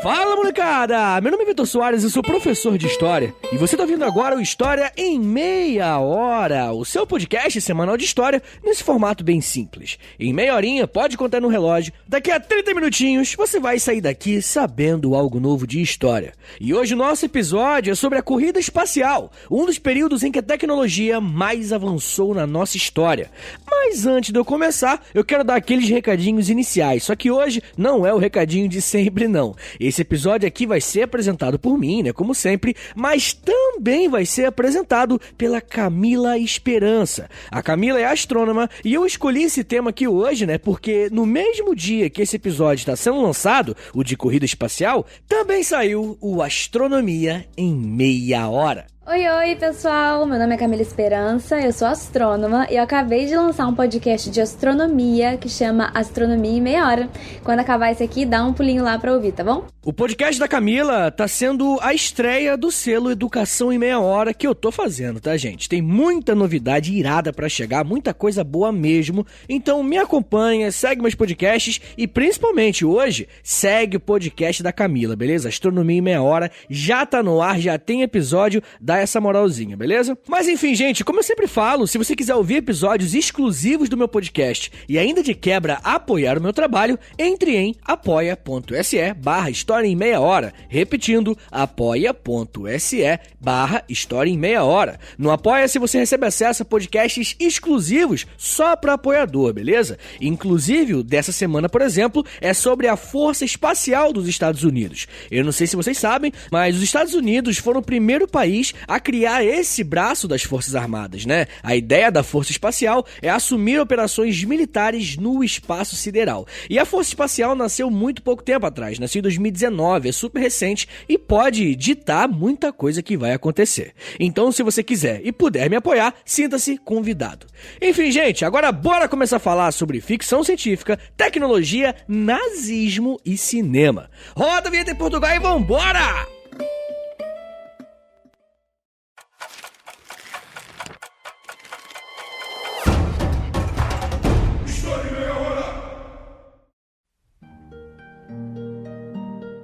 Fala, molecada! Meu nome é Vitor Soares, eu sou professor de História. E você tá ouvindo agora o História em Meia Hora, o seu podcast semanal de História nesse formato bem simples. Em meia horinha, pode contar no relógio, daqui a 30 minutinhos você vai sair daqui sabendo algo novo de História. E hoje o nosso episódio é sobre a corrida espacial, um dos períodos em que a tecnologia mais avançou na nossa história. Mas antes de eu começar, eu quero dar aqueles recadinhos iniciais, só que hoje não é o recadinho de sempre não. Esse episódio aqui vai ser apresentado por mim, né, como sempre, mas também vai ser apresentado pela Camila Esperança. A Camila é astrônoma e eu escolhi esse tema aqui hoje, né, porque no mesmo dia que esse episódio está sendo lançado, o de corrida espacial, também saiu o Astronomia em Meia Hora. Oi, pessoal! Meu nome é Camila Esperança, eu sou astrônoma e eu acabei de lançar um podcast de astronomia que chama Astronomia em Meia Hora. Quando acabar esse aqui, dá um pulinho lá pra ouvir, tá bom? O podcast da Camila tá sendo a estreia do selo Educação em Meia Hora que eu tô fazendo, tá, gente? Tem muita novidade irada pra chegar, muita coisa boa mesmo. Então me acompanha, segue meus podcasts e principalmente hoje, segue o podcast da Camila, beleza? Astronomia em Meia Hora já tá no ar, já tem episódio, dá essa moralzinha, beleza? Mas enfim, gente, como eu sempre falo, se você quiser ouvir episódios exclusivos do meu podcast e ainda de quebra apoiar o meu trabalho, entre em apoia.se/História em Meia Hora. Repetindo, apoia.se/História em Meia Hora. No Apoia-se você recebe acesso a podcasts exclusivos só para apoiador, beleza? Inclusive, o dessa semana, por exemplo, é sobre a Força Espacial dos Estados Unidos. Eu não sei se vocês sabem, mas os Estados Unidos foram o primeiro país a criar esse braço das Forças Armadas, né? A ideia da Força Espacial é assumir operações militares no espaço sideral. E a Força Espacial nasceu muito pouco tempo atrás, nasceu em 2019, é super recente e pode ditar muita coisa que vai acontecer. Então, se você quiser e puder me apoiar, sinta-se convidado. Enfim, gente, agora bora começar a falar sobre ficção científica, tecnologia, nazismo e cinema. Roda a vinheta em Portugal e vambora!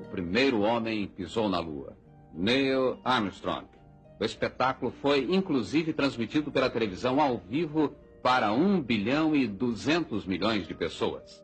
O primeiro homem pisou na Lua, Neil Armstrong. O espetáculo foi, inclusive, transmitido pela televisão ao vivo para 1 bilhão e 200 milhões de pessoas.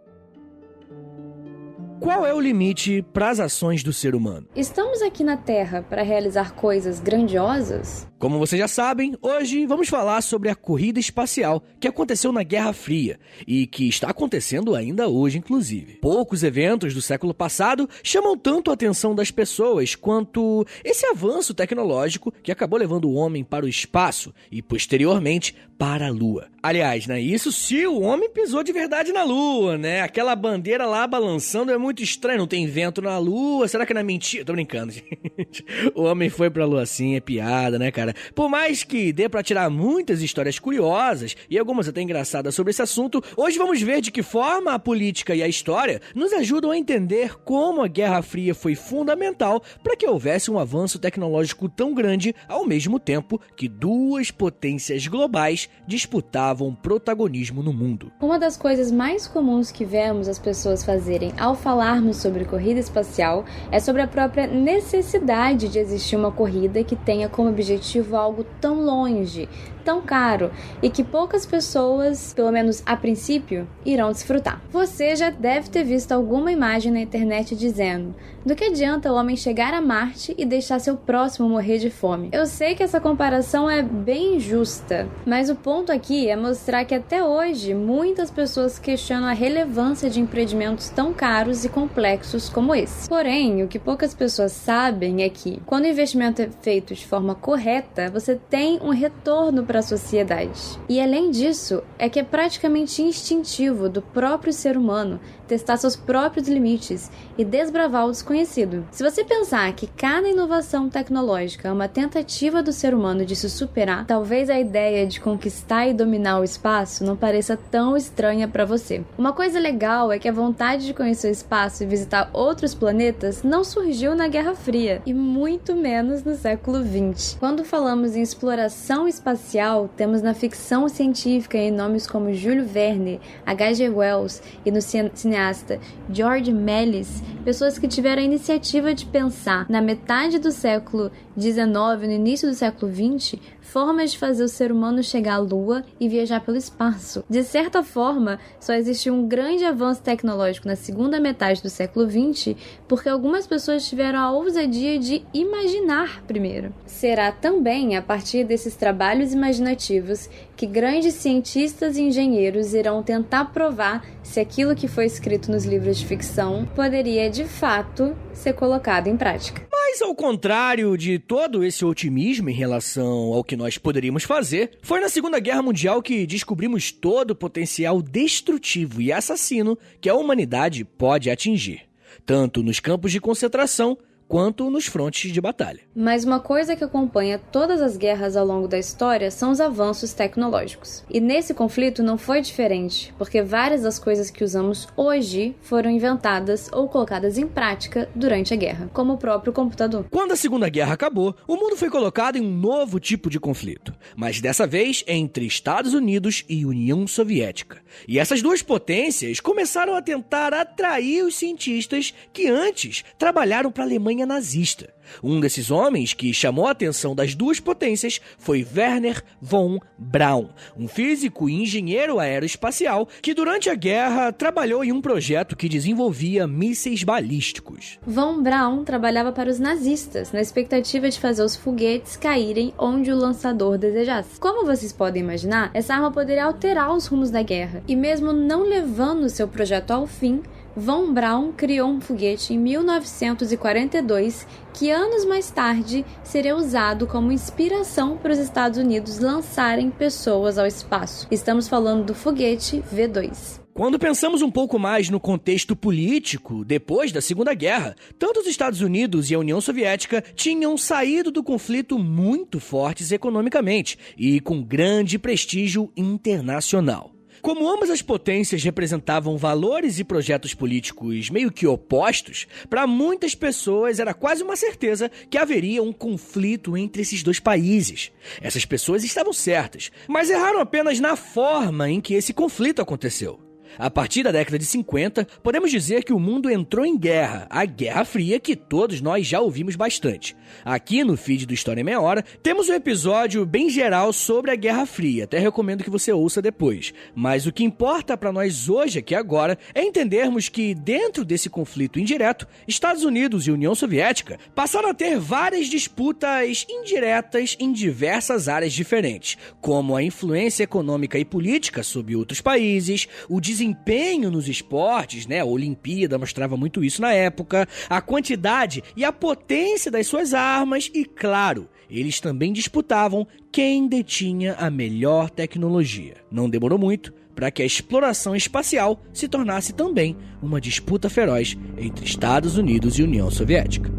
Qual é o limite para as ações do ser humano? Estamos aqui na Terra para realizar coisas grandiosas? Como vocês já sabem, hoje vamos falar sobre a corrida espacial que aconteceu na Guerra Fria e que está acontecendo ainda hoje, inclusive. Poucos eventos do século passado chamam tanto a atenção das pessoas quanto esse avanço tecnológico que acabou levando o homem para o espaço e, posteriormente, para a Lua. Aliás, né, isso se o homem pisou de verdade na Lua, né? Aquela bandeira lá balançando é muito estranho, não tem vento na Lua, será que não é mentira? Tô brincando, gente. O homem foi pra Lua sim, é piada, né, cara? Por mais que dê pra tirar muitas histórias curiosas e algumas até engraçadas sobre esse assunto, hoje vamos ver de que forma a política e a história nos ajudam a entender como a Guerra Fria foi fundamental para que houvesse um avanço tecnológico tão grande ao mesmo tempo que duas potências globais disputavam protagonismo no mundo. Uma das coisas mais comuns que vemos as pessoas fazerem ao falarmos sobre corrida espacial é sobre a própria necessidade de existir uma corrida que tenha como objetivo algo tão longe, tão caro e que poucas pessoas, pelo menos a princípio, irão desfrutar. Você já deve ter visto alguma imagem na internet dizendo: do que adianta o homem chegar a Marte e deixar seu próximo morrer de fome? Eu sei que essa comparação é bem injusta, mas o ponto aqui é mostrar que até hoje muitas pessoas questionam a relevância de empreendimentos tão caros e complexos como esse. Porém, o que poucas pessoas sabem é que, quando o investimento é feito de forma correta, você tem um retorno para a sociedade. E além disso, é que é praticamente instintivo do próprio ser humano testar seus próprios limites e desbravar o desconhecido. Se você pensar que cada inovação tecnológica é uma tentativa do ser humano de se superar, talvez a ideia de conquistar e dominar o espaço não pareça tão estranha para você. Uma coisa legal é que a vontade de conhecer o espaço e visitar outros planetas não surgiu na Guerra Fria, e muito menos no século XX. Quando falamos em exploração espacial, espacial, temos na ficção científica em nomes como Júlio Verne, H.G. Wells e no cineasta George Méliès, pessoas que tiveram a iniciativa de pensar na metade do século XIX e no início do século XX formas de fazer o ser humano chegar à Lua e viajar pelo espaço. De certa forma, só existiu um grande avanço tecnológico na segunda metade do século XX porque algumas pessoas tiveram a ousadia de imaginar primeiro. Será também a partir desses trabalhos imaginativos que grandes cientistas e engenheiros irão tentar provar se aquilo que foi escrito nos livros de ficção poderia, de fato, ser colocado em prática. Mas, ao contrário de todo esse otimismo em relação ao que nós poderíamos fazer, foi na Segunda Guerra Mundial que descobrimos todo o potencial destrutivo e assassino que a humanidade pode atingir, tanto nos campos de concentração quanto nos frontes de batalha. Mas uma coisa que acompanha todas as guerras ao longo da história são os avanços tecnológicos. E nesse conflito não foi diferente, porque várias das coisas que usamos hoje foram inventadas ou colocadas em prática durante a guerra, como o próprio computador. Quando a Segunda Guerra acabou, o mundo foi colocado em um novo tipo de conflito, mas dessa vez entre Estados Unidos e União Soviética. E essas duas potências começaram a tentar atrair os cientistas que antes trabalharam para a Alemanha nazista. Um desses homens que chamou a atenção das duas potências foi Wernher von Braun, um físico e engenheiro aeroespacial que durante a guerra trabalhou em um projeto que desenvolvia mísseis balísticos. Von Braun trabalhava para os nazistas, na expectativa de fazer os foguetes caírem onde o lançador desejasse. Como vocês podem imaginar, essa arma poderia alterar os rumos da guerra, e mesmo não levando seu projeto ao fim, Von Braun criou um foguete em 1942 que anos mais tarde seria usado como inspiração para os Estados Unidos lançarem pessoas ao espaço. Estamos falando do foguete V2. Quando pensamos um pouco mais no contexto político, depois da Segunda Guerra, tanto os Estados Unidos e a União Soviética tinham saído do conflito muito fortes economicamente e com grande prestígio internacional. Como ambas as potências representavam valores e projetos políticos meio que opostos, para muitas pessoas era quase uma certeza que haveria um conflito entre esses dois países. Essas pessoas estavam certas, mas erraram apenas na forma em que esse conflito aconteceu. A partir da década de 50, podemos dizer que o mundo entrou em guerra, a Guerra Fria que todos nós já ouvimos bastante. Aqui no feed do História em Meia Hora, temos um episódio bem geral sobre a Guerra Fria, até recomendo que você ouça depois. Mas o que importa para nós hoje aqui agora é entendermos que dentro desse conflito indireto, Estados Unidos e União Soviética passaram a ter várias disputas indiretas em diversas áreas diferentes, como a influência econômica e política sobre outros países, o desempenho nos esportes, a Olimpíada mostrava muito isso na época, a quantidade e a potência das suas armas e, claro, eles também disputavam quem detinha a melhor tecnologia. Não demorou muito para que a exploração espacial se tornasse também uma disputa feroz entre Estados Unidos e União Soviética.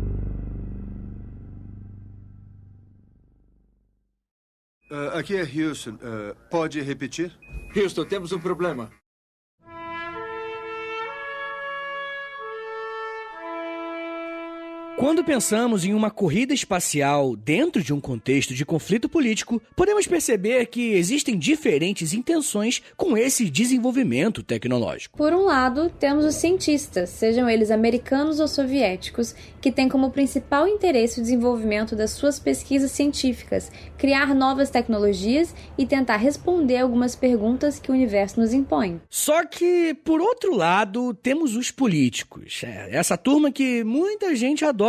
Aqui é Houston. Pode repetir? Houston, temos um problema. Quando pensamos em uma corrida espacial dentro de um contexto de conflito político, podemos perceber que existem diferentes intenções com esse desenvolvimento tecnológico. Por um lado, temos os cientistas, sejam eles americanos ou soviéticos, que têm como principal interesse o desenvolvimento das suas pesquisas científicas, criar novas tecnologias e tentar responder algumas perguntas que o universo nos impõe. Só que, por outro lado, temos os políticos. Essa turma que muita gente adora.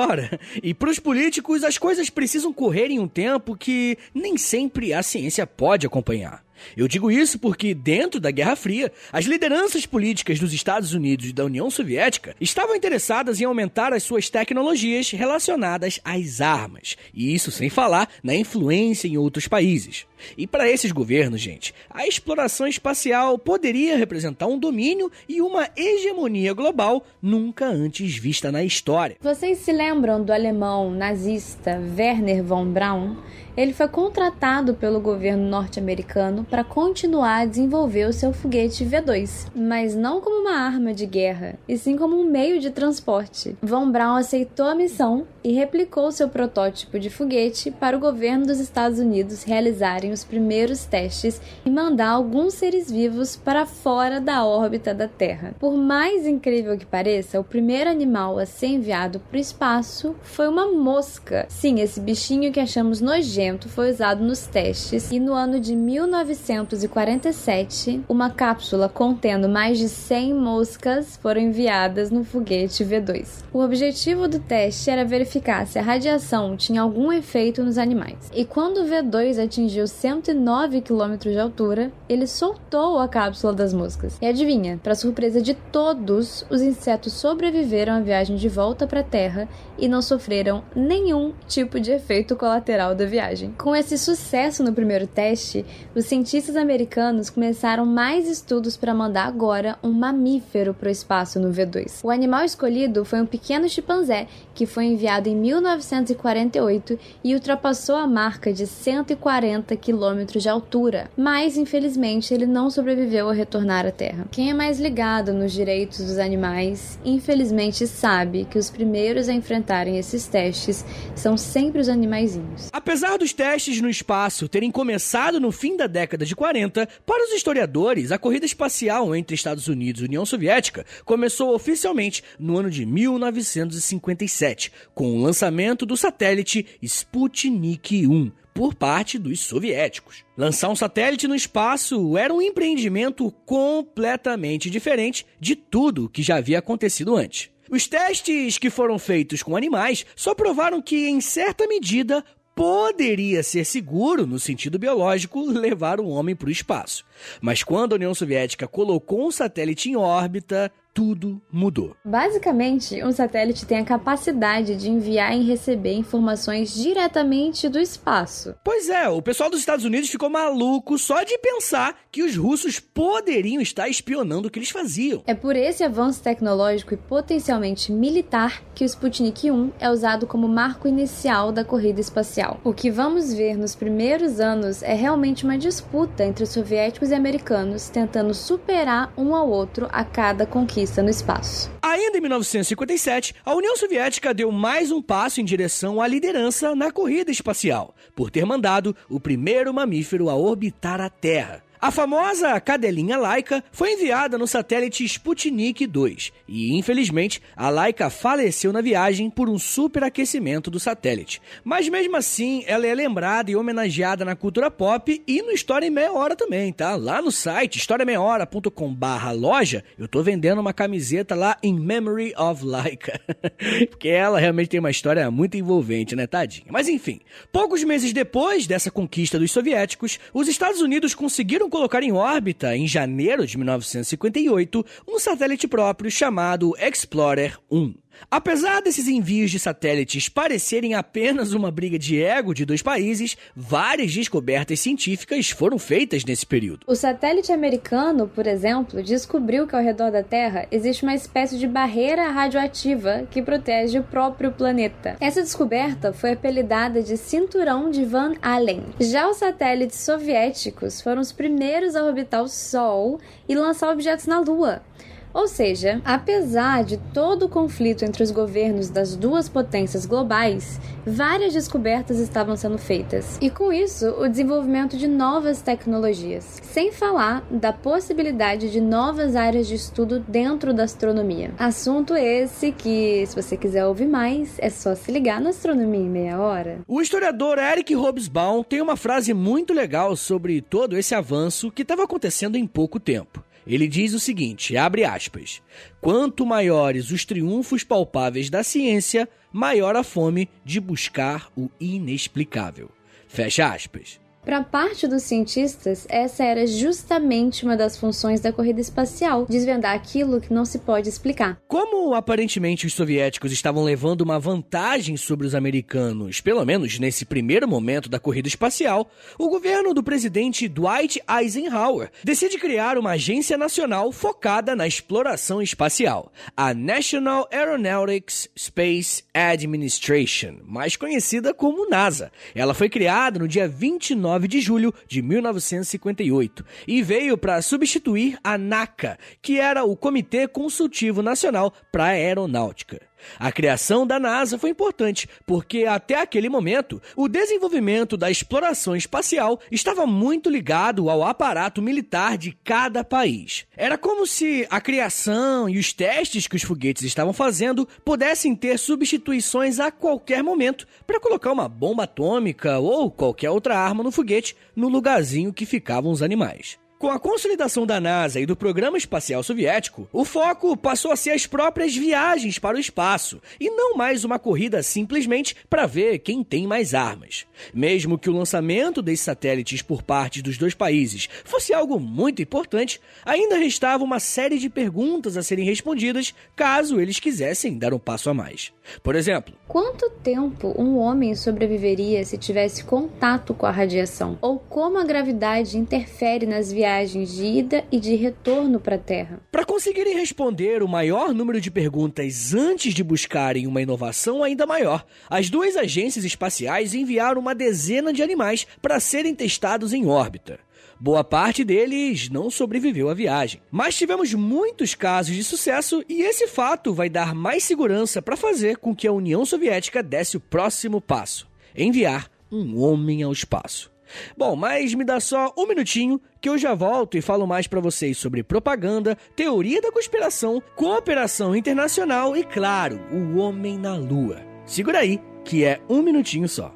E para os políticos, as coisas precisam correr em um tempo que nem sempre a ciência pode acompanhar. Eu digo isso porque, dentro da Guerra Fria, as lideranças políticas dos Estados Unidos e da União Soviética estavam interessadas em aumentar as suas tecnologias relacionadas às armas, e isso sem falar na influência em outros países. E para esses governos, gente, a exploração espacial poderia representar um domínio e uma hegemonia global nunca antes vista na história. Vocês se lembram do alemão nazista Wernher von Braun? ele foi contratado pelo governo norte-americano para continuar a desenvolver o seu foguete V2, mas não como uma arma de guerra, e sim como um meio de transporte. Von Braun aceitou a missão e replicou seu protótipo de foguete para o governo dos Estados Unidos realizarem os primeiros testes e mandar alguns seres vivos para fora da órbita da Terra. Por mais incrível que pareça, o primeiro animal a ser enviado para o espaço foi uma mosca. Sim, esse bichinho que achamos nojento foi usado nos testes e no ano de 1947, uma cápsula contendo mais de 100 moscas foram enviadas no foguete V2. O objetivo do teste era verificar se a radiação tinha algum efeito nos animais. E quando o V2 atingiu 109 km de altura, ele soltou a cápsula das moscas. E adivinha, para surpresa de todos, os insetos sobreviveram à viagem de volta para a Terra e não sofreram nenhum tipo de efeito colateral da viagem. Com esse sucesso no primeiro teste, os cientistas americanos começaram mais estudos para mandar agora um mamífero para o espaço no V2. O animal escolhido foi um pequeno chimpanzé que foi enviado em 1948 e ultrapassou a marca de 140 km de altura, mas infelizmente ele não sobreviveu a retornar à Terra. Quem é mais ligado nos direitos dos animais, infelizmente sabe que os primeiros a enfrentarem esses testes são sempre os animaizinhos. Apesar dos testes no espaço terem começado no fim da década de 40, para os historiadores, a corrida espacial entre Estados Unidos e União Soviética começou oficialmente no ano de 1957, com o lançamento do satélite Sputnik 1, por parte dos soviéticos. Lançar um satélite no espaço era um empreendimento completamente diferente de tudo que já havia acontecido antes. Os testes que foram feitos com animais só provaram que, em certa medida, poderia ser seguro, no sentido biológico, levar um homem para o espaço. Mas quando a União Soviética colocou um satélite em órbita, tudo mudou. Basicamente, um satélite tem a capacidade de enviar e receber informações diretamente do espaço. Pois é, o pessoal dos Estados Unidos ficou maluco só de pensar que os russos poderiam estar espionando o que eles faziam. É por esse avanço tecnológico e potencialmente militar que o Sputnik 1 é usado como marco inicial da corrida espacial. O que vamos ver nos primeiros anos é realmente uma disputa entre os soviéticos e americanos, tentando superar um ao outro a cada conquista no espaço. Ainda em 1957, a União Soviética deu mais um passo em direção à liderança na corrida espacial, por ter mandado o primeiro mamífero a orbitar a Terra. A famosa cadelinha Laika foi enviada no satélite Sputnik 2 e, infelizmente, a Laika faleceu na viagem por um superaquecimento do satélite. Mas mesmo assim, ela é lembrada e homenageada na cultura pop e no História em Meia Hora também, tá? Lá no site historiameiahora.com/loja, eu tô vendendo uma camiseta lá in memory of Laika. Porque ela realmente tem uma história muito envolvente, né, tadinha? Mas enfim, poucos meses depois dessa conquista dos soviéticos, os Estados Unidos conseguiram colocar em órbita, em janeiro de 1958, um satélite próprio chamado Explorer 1. Apesar desses envios de satélites parecerem apenas uma briga de ego de dois países, várias descobertas científicas foram feitas nesse período. O satélite americano, por exemplo, descobriu que ao redor da Terra existe uma espécie de barreira radioativa que protege o próprio planeta. Essa descoberta foi apelidada de Cinturão de Van Allen. Já os satélites soviéticos foram os primeiros a orbitar o Sol e lançar objetos na Lua. Ou seja, apesar de todo o conflito entre os governos das duas potências globais, várias descobertas estavam sendo feitas. E com isso, o desenvolvimento de novas tecnologias. Sem falar da possibilidade de novas áreas de estudo dentro da astronomia. Assunto esse que, se você quiser ouvir mais, é só se ligar na Astronomia em Meia Hora. O historiador Eric Hobsbawm tem uma frase muito legal sobre todo esse avanço que estava acontecendo em pouco tempo. Ele diz o seguinte, abre aspas, quanto maiores os triunfos palpáveis da ciência, maior a fome de buscar o inexplicável. Fecha aspas. Para parte dos cientistas, essa era justamente uma das funções da corrida espacial, desvendar aquilo que não se pode explicar. Como aparentemente os soviéticos estavam levando uma vantagem sobre os americanos, pelo menos nesse primeiro momento da corrida espacial, o governo do presidente Dwight Eisenhower decide criar uma agência nacional focada na exploração espacial, a National Aeronautics Space Administration, mais conhecida como NASA. Ela foi criada no dia 29 de julho de 1958 e veio para substituir a NACA, que era o Comitê Consultivo Nacional para a Aeronáutica. A criação da NASA foi importante porque, até aquele momento, o desenvolvimento da exploração espacial estava muito ligado ao aparato militar de cada país. Era como se a criação e os testes que os foguetes estavam fazendo pudessem ter substituições a qualquer momento para colocar uma bomba atômica ou qualquer outra arma no foguete no lugarzinho que ficavam os animais. Com a consolidação da NASA e do programa espacial soviético, o foco passou a ser as próprias viagens para o espaço, e não mais uma corrida simplesmente para ver quem tem mais armas. Mesmo que o lançamento desses satélites por parte dos dois países fosse algo muito importante, ainda restava uma série de perguntas a serem respondidas caso eles quisessem dar um passo a mais. Por exemplo, quanto tempo um homem sobreviveria se tivesse contato com a radiação? Ou como a gravidade interfere nas viagens de ida e de retorno para a Terra? Para conseguirem responder o maior número de perguntas antes de buscarem uma inovação ainda maior, as duas agências espaciais enviaram uma dezena de animais para serem testados em órbita. Boa parte deles não sobreviveu à viagem. Mas tivemos muitos casos de sucesso e esse fato vai dar mais segurança para fazer com que a União Soviética desse o próximo passo: enviar um homem ao espaço. Bom, mas me dá só um minutinho que eu já volto e falo mais pra vocês sobre propaganda, teoria da conspiração, cooperação internacional e, claro, o homem na lua. Segura aí, que é um minutinho só.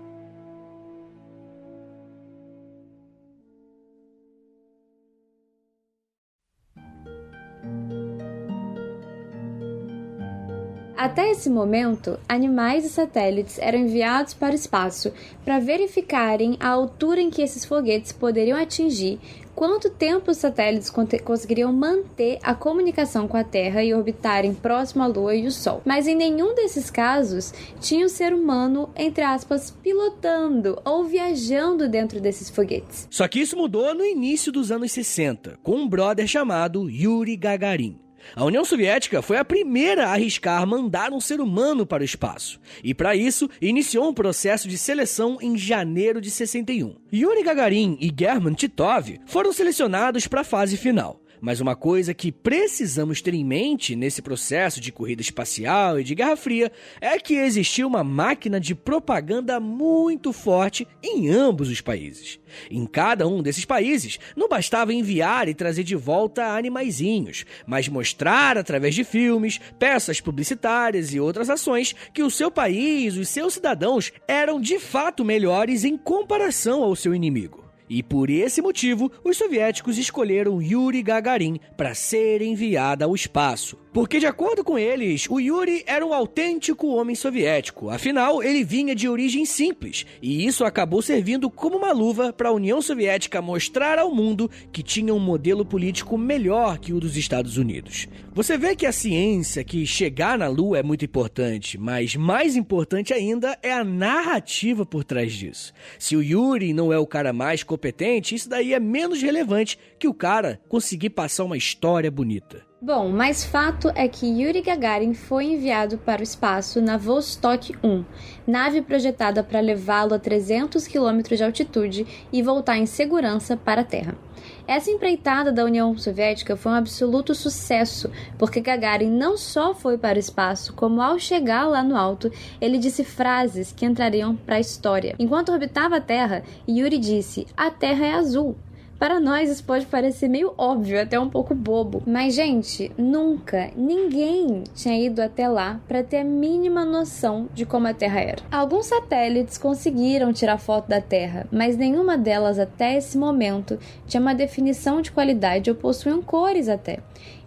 Até esse momento, animais e satélites eram enviados para o espaço para verificarem a altura em que esses foguetes poderiam atingir, quanto tempo os satélites conseguiriam manter a comunicação com a Terra e orbitarem próximo à Lua e o Sol. Mas em nenhum desses casos tinha o ser humano, entre aspas, pilotando ou viajando dentro desses foguetes. Só que isso mudou no início dos anos 60, com um brother chamado Yuri Gagarin. A União Soviética foi a primeira a arriscar mandar um ser humano para o espaço, e para isso iniciou um processo de seleção em janeiro de 61. Yuri Gagarin e German Titov foram selecionados para a fase final. Mas uma coisa que precisamos ter em mente nesse processo de corrida espacial e de Guerra Fria é que existia uma máquina de propaganda muito forte em ambos os países. Em cada um desses países, não bastava enviar e trazer de volta animaizinhos, mas mostrar através de filmes, peças publicitárias e outras ações que o seu país, os seus cidadãos, eram de fato melhores em comparação ao seu inimigo. E por esse motivo, os soviéticos escolheram Yuri Gagarin para ser enviado ao espaço. Porque, de acordo com eles, o Yuri era um autêntico homem soviético. Afinal, ele vinha de origem simples. E isso acabou servindo como uma luva para a União Soviética mostrar ao mundo que tinha um modelo político melhor que o dos Estados Unidos. Você vê que a ciência, que chegar na Lua é muito importante, mas mais importante ainda é a narrativa por trás disso. Se o Yuri não é o cara mais competente, isso daí é menos relevante que o cara conseguir passar uma história bonita. Bom, mas fato é que Yuri Gagarin foi enviado para o espaço na Vostok 1, nave projetada para levá-lo a 300 km de altitude e voltar em segurança para a Terra. Essa empreitada da União Soviética foi um absoluto sucesso, porque Gagarin não só foi para o espaço, como ao chegar lá no alto, ele disse frases que entrariam para a história. Enquanto orbitava a Terra, Yuri disse: "A Terra é azul". Para nós isso pode parecer meio óbvio, até um pouco bobo. Mas, gente, nunca ninguém tinha ido até lá para ter a mínima noção de como a Terra era. Alguns satélites conseguiram tirar foto da Terra, mas nenhuma delas até esse momento tinha uma definição de qualidade ou possuíam cores até.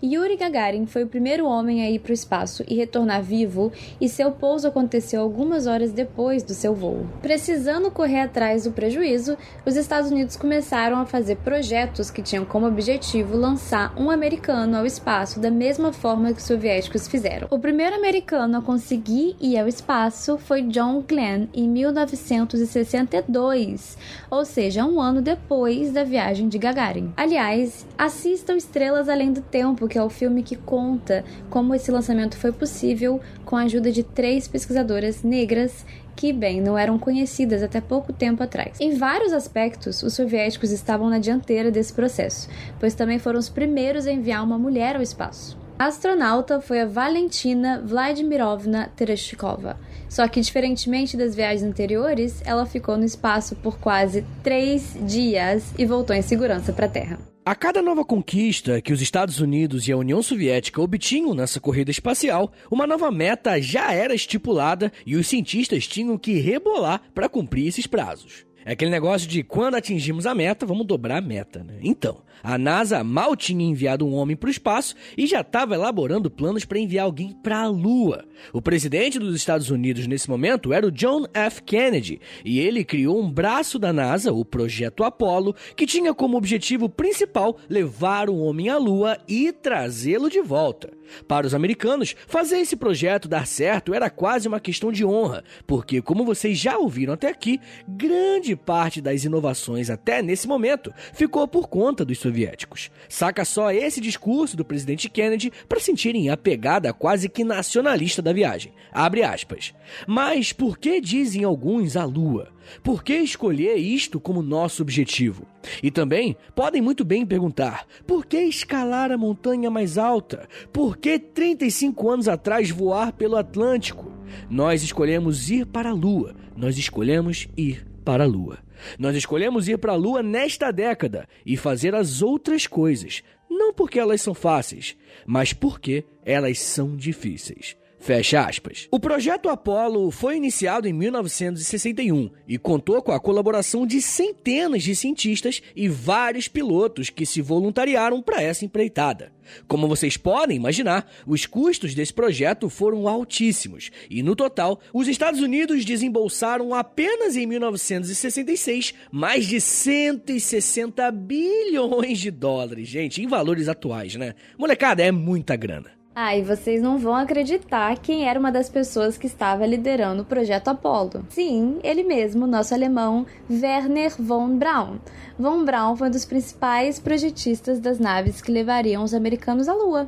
Yuri Gagarin foi o primeiro homem a ir para o espaço e retornar vivo, e seu pouso aconteceu algumas horas depois do seu voo. Precisando correr atrás do prejuízo, os Estados Unidos começaram a fazer projetos que tinham como objetivo lançar um americano ao espaço da mesma forma que os soviéticos fizeram. O primeiro americano a conseguir ir ao espaço foi John Glenn em 1962, ou seja, um ano depois da viagem de Gagarin. Aliás, assistam Estrelas Além do Tempo, que é o filme que conta como esse lançamento foi possível com a ajuda de 3 pesquisadoras negras que, bem, não eram conhecidas até pouco tempo atrás. Em vários aspectos, os soviéticos estavam na dianteira desse processo, pois também foram os primeiros a enviar uma mulher ao espaço. A astronauta foi a Valentina Vladimirovna Tereshkova, só que, diferentemente das viagens anteriores, ela ficou no espaço por quase 3 dias e voltou em segurança para a Terra. A cada nova conquista que os Estados Unidos e a União Soviética obtinham nessa corrida espacial, uma nova meta já era estipulada e os cientistas tinham que rebolar para cumprir esses prazos. É aquele negócio de quando atingimos a meta, vamos dobrar a meta, né? Então, a NASA mal tinha enviado um homem para o espaço e já estava elaborando planos para enviar alguém para a Lua. O presidente dos Estados Unidos nesse momento era o John F. Kennedy e ele criou um braço da NASA, o Projeto Apollo, que tinha como objetivo principal levar o homem à Lua e trazê-lo de volta. Para os americanos, fazer esse projeto dar certo era quase uma questão de honra, porque, como vocês já ouviram até aqui, grande parte das inovações até nesse momento ficou por conta dos soviéticos. Saca só esse discurso do presidente Kennedy para sentirem a pegada quase que nacionalista da viagem. Abre aspas. Mas por que dizem alguns a Lua? Por que escolher isto como nosso objetivo? E também podem muito bem perguntar, por que escalar a montanha mais alta? Por que 35 anos atrás voar pelo Atlântico? Nós escolhemos ir para a Lua. Nós escolhemos ir para a Lua. Nós escolhemos ir para a Lua nesta década e fazer as outras coisas, não porque elas são fáceis, mas porque elas são difíceis. Fecha aspas. O projeto Apollo foi iniciado em 1961 e contou com a colaboração de centenas de cientistas e vários pilotos que se voluntariaram para essa empreitada. Como vocês podem imaginar, os custos desse projeto foram altíssimos e, no total, os Estados Unidos desembolsaram apenas em 1966 mais de 160 bilhões de dólares, gente, em valores atuais, né? Molecada, é muita grana. E vocês não vão acreditar quem era uma das pessoas que estava liderando o projeto Apollo. Sim, ele mesmo, nosso alemão Wernher von Braun. Von Braun foi um dos principais projetistas das naves que levariam os americanos à Lua.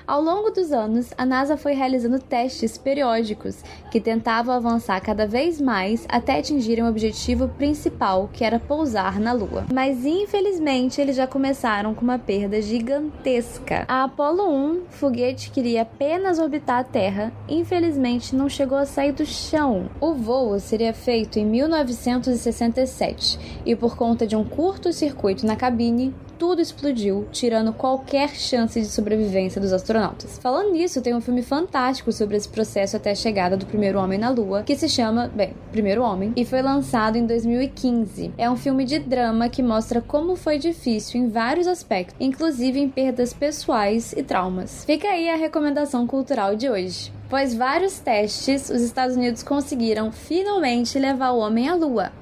Ao longo dos anos, a NASA foi realizando testes periódicos que tentavam avançar cada vez mais até atingirem o objetivo principal, que era pousar na Lua. Mas, infelizmente, eles já começaram com uma perda gigantesca. A Apollo 1, foguete que iria apenas orbitar a Terra, infelizmente não chegou a sair do chão. O voo seria feito em 1967 e, por conta de um curto-circuito na cabine, tudo explodiu, tirando qualquer chance de sobrevivência dos astronautas. Falando nisso, tem um filme fantástico sobre esse processo até a chegada do primeiro homem na Lua, que se chama, Primeiro Homem, e foi lançado em 2015. É um filme de drama que mostra como foi difícil em vários aspectos, inclusive em perdas pessoais e traumas. Fica aí a recomendação cultural de hoje. Após vários testes, os Estados Unidos conseguiram finalmente levar o homem à Lua.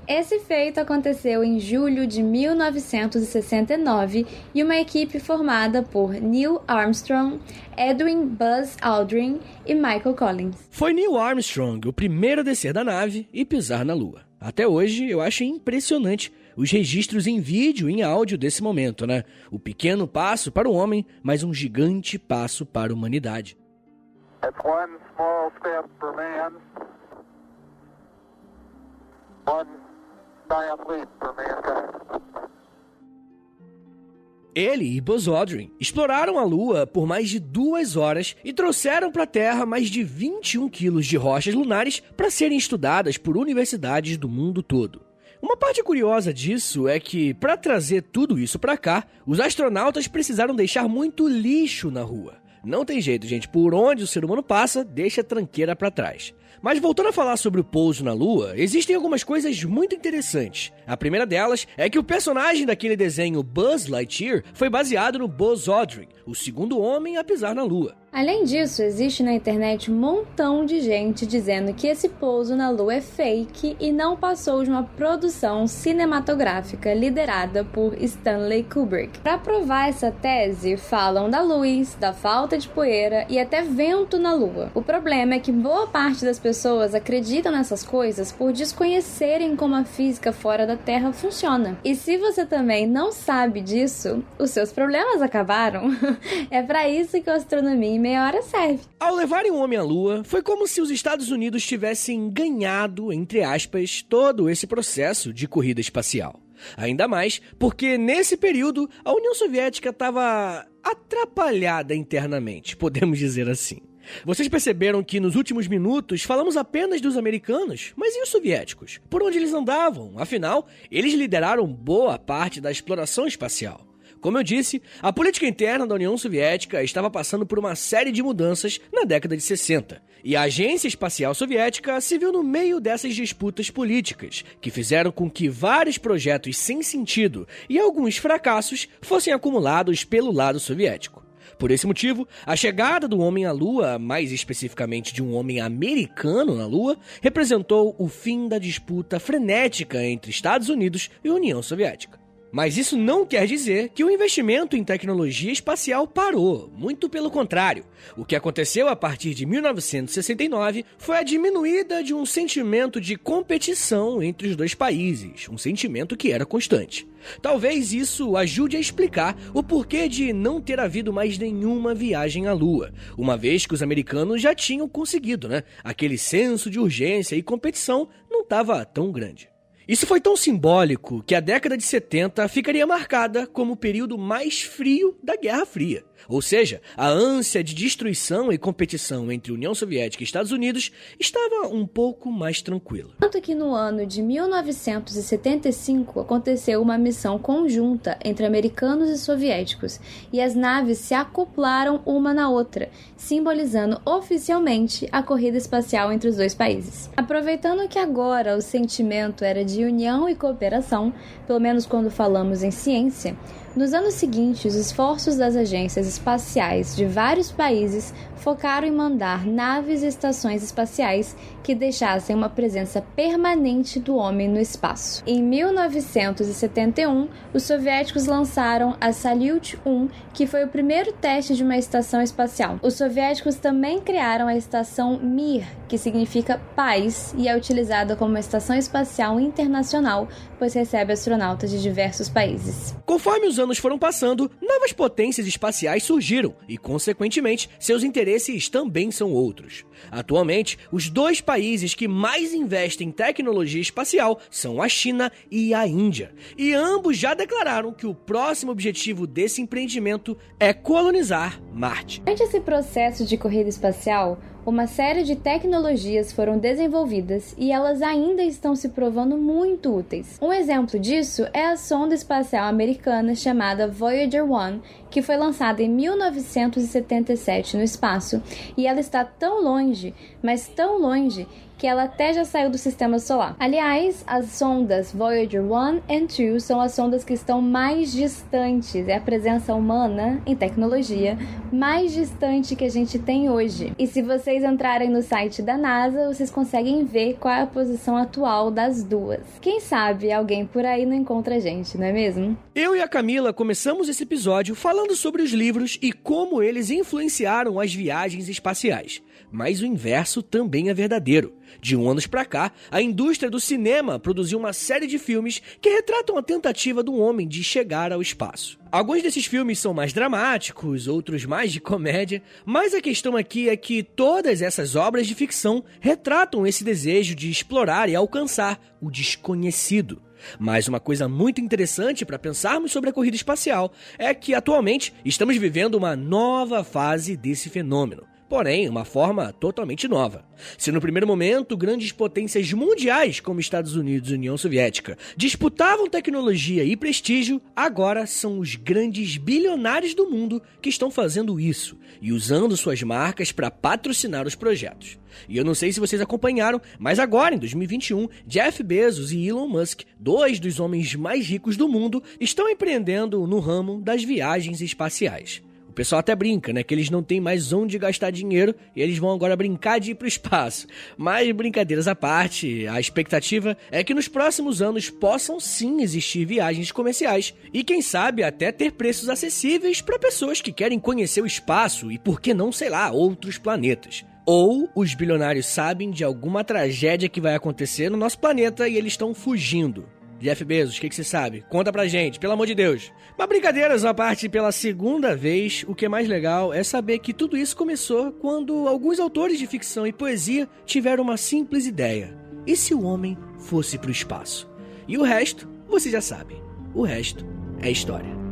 Esse feito aconteceu em julho de 1969 e uma equipe formada por Neil Armstrong, Edwin Buzz Aldrin e Michael Collins. Foi Neil Armstrong o primeiro a descer da nave e pisar na Lua. Até hoje eu acho impressionante os registros em vídeo e em áudio desse momento, né? O pequeno passo para o homem, mas um gigante passo para a humanidade. It's one small step for man, one giant leap for mankind. Ele e Buzz Aldrin exploraram a Lua por mais de 2 horas e trouxeram para a Terra mais de 21 quilos de rochas lunares para serem estudadas por universidades do mundo todo. Uma parte curiosa disso é que, para trazer tudo isso para cá, os astronautas precisaram deixar muito lixo na rua. Não tem jeito, gente, por onde o ser humano passa, deixa tranqueira para trás. Mas voltando a falar sobre o pouso na Lua, existem algumas coisas muito interessantes. A primeira delas é que o personagem daquele desenho Buzz Lightyear foi baseado no Buzz Aldrin, o segundo homem a pisar na Lua. Além disso, existe na internet um montão de gente dizendo que esse pouso na Lua é fake e não passou de uma produção cinematográfica liderada por Stanley Kubrick. Para provar essa tese, falam da luz, da falta de poeira e até vento na Lua. O problema é que boa parte das pessoas acreditam nessas coisas por desconhecerem como a física fora da Terra funciona. E se você também não sabe disso, os seus problemas acabaram. É para isso que a astronomia em meia hora serve. Ao levarem o homem à Lua, foi como se os Estados Unidos tivessem ganhado, entre aspas, todo esse processo de corrida espacial. Ainda mais porque, nesse período, a União Soviética estava atrapalhada internamente, podemos dizer assim. Vocês perceberam que nos últimos minutos falamos apenas dos americanos, mas e os soviéticos? Por onde eles andavam? Afinal, eles lideraram boa parte da exploração espacial. Como eu disse, a política interna da União Soviética estava passando por uma série de mudanças na década de 60, e a Agência Espacial Soviética se viu no meio dessas disputas políticas, que fizeram com que vários projetos sem sentido e alguns fracassos fossem acumulados pelo lado soviético. Por esse motivo, a chegada do homem à Lua, mais especificamente de um homem americano na Lua, representou o fim da disputa frenética entre Estados Unidos e União Soviética. Mas isso não quer dizer que o investimento em tecnologia espacial parou, muito pelo contrário. O que aconteceu a partir de 1969 foi a diminuída de um sentimento de competição entre os dois países, um sentimento que era constante. Talvez isso ajude a explicar o porquê de não ter havido mais nenhuma viagem à Lua, uma vez que os americanos já tinham conseguido, né? Aquele senso de urgência e competição não estava tão grande. Isso foi tão simbólico que a década de 70 ficaria marcada como o período mais frio da Guerra Fria. Ou seja, a ânsia de destruição e competição entre União Soviética e Estados Unidos estava um pouco mais tranquila. Tanto que no ano de 1975 aconteceu uma missão conjunta entre americanos e soviéticos, e as naves se acoplaram uma na outra, simbolizando oficialmente a corrida espacial entre os dois países. Aproveitando que agora o sentimento era de união e cooperação, pelo menos quando falamos em ciência, nos anos seguintes, os esforços das agências espaciais de vários países focaram em mandar naves e estações espaciais que deixassem uma presença permanente do homem no espaço. Em 1971, os soviéticos lançaram a Salyut 1, que foi o primeiro teste de uma estação espacial. Os soviéticos também criaram a estação Mir, que significa paz, e é utilizada como uma estação espacial internacional, pois recebe astronautas de diversos países. Conforme os anos foram passando, novas potências espaciais surgiram e, consequentemente, seus interesses também são outros. Atualmente, os dois países que mais investem em tecnologia espacial são a China e a Índia, e ambos já declararam que o próximo objetivo desse empreendimento é colonizar Marte. Durante esse processo de corrida espacial, uma série de tecnologias foram desenvolvidas e elas ainda estão se provando muito úteis. Um exemplo disso é a sonda espacial americana chamada Voyager 1, que foi lançada em 1977 no espaço, e ela está tão longe, mas tão longe, que ela até já saiu do sistema solar. Aliás, as sondas Voyager 1 e 2 são as sondas que estão mais distantes, é a presença humana em tecnologia mais distante que a gente tem hoje. E se vocês entrarem no site da NASA, vocês conseguem ver qual é a posição atual das duas. Quem sabe alguém por aí não encontra a gente, não é mesmo? Eu e a Camila começamos esse episódio falando sobre os livros e como eles influenciaram as viagens espaciais. Mas o inverso também é verdadeiro. De anos pra cá, a indústria do cinema produziu uma série de filmes que retratam a tentativa do homem de chegar ao espaço. Alguns desses filmes são mais dramáticos, outros mais de comédia, mas a questão aqui é que todas essas obras de ficção retratam esse desejo de explorar e alcançar o desconhecido. Mas uma coisa muito interessante para pensarmos sobre a corrida espacial é que atualmente estamos vivendo uma nova fase desse fenômeno. porém uma forma totalmente nova. Se no primeiro momento grandes potências mundiais como Estados Unidos e União Soviética disputavam tecnologia e prestígio, agora são os grandes bilionários do mundo que estão fazendo isso e usando suas marcas para patrocinar os projetos. E eu não sei se vocês acompanharam, mas agora, em 2021, Jeff Bezos e Elon Musk, dois dos homens mais ricos do mundo, estão empreendendo no ramo das viagens espaciais. O pessoal até brinca, né, que eles não têm mais onde gastar dinheiro e eles vão agora brincar de ir para o espaço. Mas, brincadeiras à parte, a expectativa é que nos próximos anos possam sim existir viagens comerciais e, quem sabe, até ter preços acessíveis para pessoas que querem conhecer o espaço e, por que não, sei lá, outros planetas. Ou os bilionários sabem de alguma tragédia que vai acontecer no nosso planeta e eles estão fugindo. Jeff Bezos, o que você sabe? Conta pra gente, pelo amor de Deus. Mas brincadeiras à parte, pela segunda vez, o que é mais legal é saber que tudo isso começou quando alguns autores de ficção e poesia tiveram uma simples ideia. E se o homem fosse pro espaço? E o resto, você já sabe. O resto é história.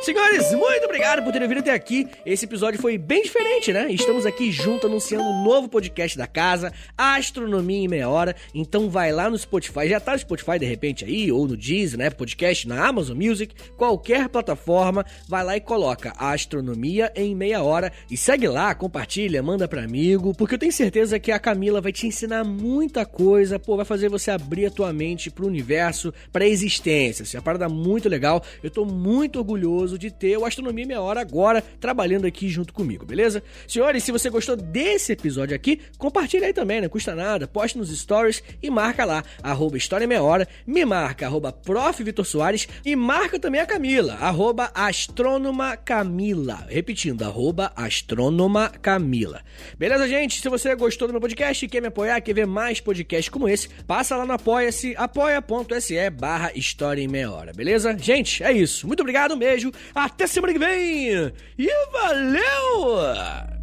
Senhores, muito obrigado por terem vindo até aqui. Esse episódio foi bem diferente, né? Estamos aqui junto anunciando um novo podcast da casa, Astronomia em Meia Hora. Então vai lá no Spotify, já tá no Spotify de repente aí, ou no Deezer, né? Podcast na Amazon Music, qualquer plataforma, vai lá e coloca Astronomia em Meia Hora e segue lá, compartilha, manda pra amigo, porque eu tenho certeza que a Camila vai te ensinar muita coisa, pô, vai fazer você abrir a tua mente pro universo, pra existência. Isso é uma parada muito legal. Eu tô muito orgulhoso de ter o Astronomia em Meia Hora agora trabalhando aqui junto comigo, beleza? Senhores, se você gostou desse episódio aqui, compartilha aí também, não custa nada, poste nos stories e marca lá, @História em Meia Hora, me marca, @Prof. Vitor Soares e marca também a Camila, @AstrônomaCamila, repetindo, @AstrônomaCamila. Beleza, gente? Se você gostou do meu podcast e quer me apoiar, quer ver mais podcasts como esse, passa lá no Apoia-se, apoia.se/História em Meia Hora, beleza? Gente, é isso. Muito obrigado, um beijo. Até semana que vem! E valeu!